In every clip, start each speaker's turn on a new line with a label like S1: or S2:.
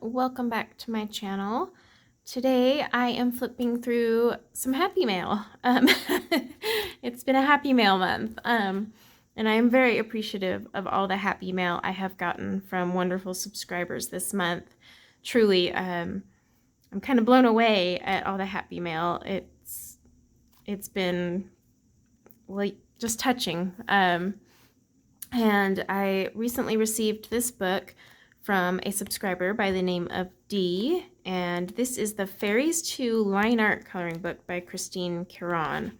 S1: welcome back to my channel. Today I am flipping through some happy mail. It's been a happy mail month, and I am very appreciative of all the happy mail I have gotten from wonderful subscribers this month. Truly, I'm kind of blown away at all the happy mail. It's been like just touching. And I recently received this book from a subscriber by the name of D, and this is the Fairies 2 line art coloring book by Karron.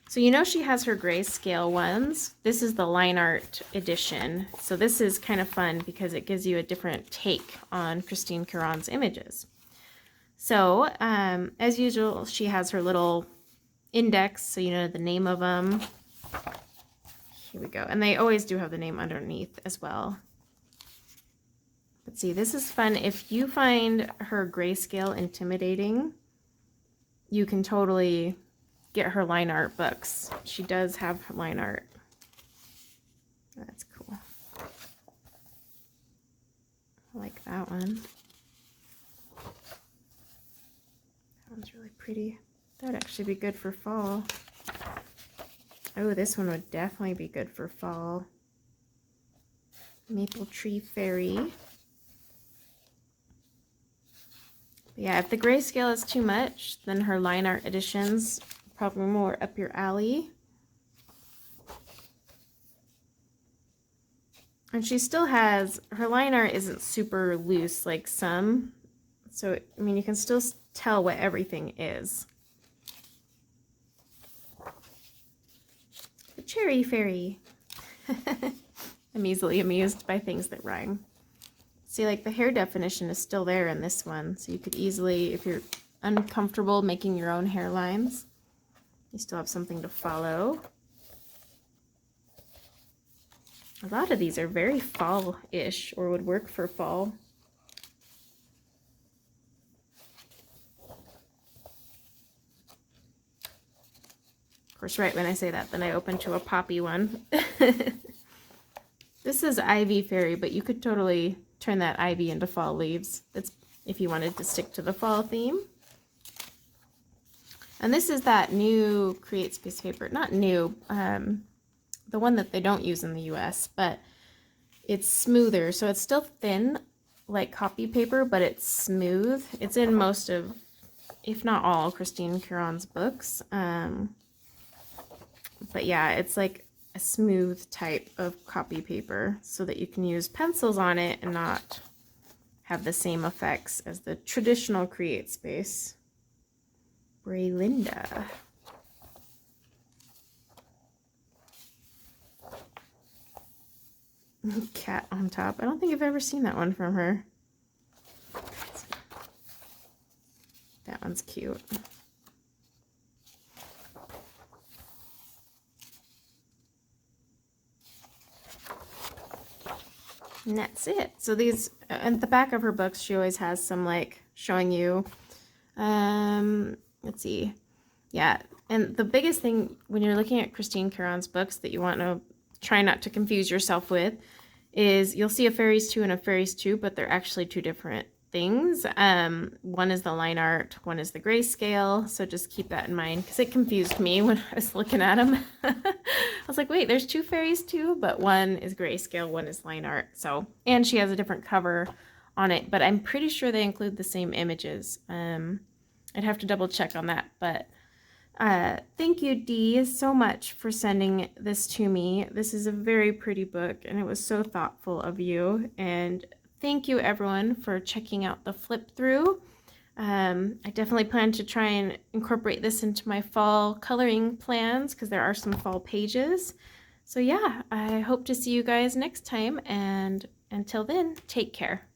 S1: So you know she has her grayscale ones. This is the line art edition. So this is kind of fun because it gives you a different take on Karron's images. So as usual, she has her little index, so you know the name of them. Here we go. And they always do have the name underneath as well. But see, this is fun. If you find her grayscale intimidating, you can totally get her line art books. She does have line art. That's cool. I like that one. That one's really pretty. That would actually be good for fall. Oh, this one would definitely be good for fall. Maple Tree Fairy. But yeah, if the grayscale is too much, then her line art editions probably more up your alley. And she still has, her line art isn't super loose like some. So, I mean, you can still tell what everything is. The Cherry Fairy. I'm easily amused by things that rhyme. See, like the hair definition is still there in this one, so you could easily, if you're uncomfortable making your own hairlines, you still have something to follow. A lot of these are very fall-ish, or would work for fall. Of course, right when I say that, then I open to a poppy one. This is Ivy Fairy, but you could totally turn that ivy into fall leaves. That's if you wanted to stick to the fall theme. And this is that new Create Space paper. Not new, the one that they don't use in the US, but it's smoother. So it's still thin like copy paper, but it's smooth. It's in most of, if not all, Karron's books. But yeah, it's like a smooth type of copy paper so that you can use pencils on it and not have the same effects as the traditional Create Space. Braylinda. Cat on top. I don't think I've ever seen that one from her. That one's cute. And that's it. So these, at the back of her books, she always has some like showing you, let's see. Yeah. And the biggest thing when you're looking at Karron's books that you want to try not to confuse yourself with is you'll see a Fairies 2 and a Fairies 2, but they're actually two different things. One is the line art, one is the grayscale. So just keep that in mind because it confused me when I was looking at them. I was like, wait, there's two Fairies 2, but one is grayscale, one is line art. So, and she has a different cover on it, but I'm pretty sure they include the same images. I'd have to double check on that, but thank you, Dee, so much for sending this to me. This is a very pretty book, and it was so thoughtful of you. And thank you, everyone, for checking out the flip through. I definitely plan to try and incorporate this into my fall coloring plans because there are some fall pages. So yeah, I hope to see you guys next time, and until then, take care.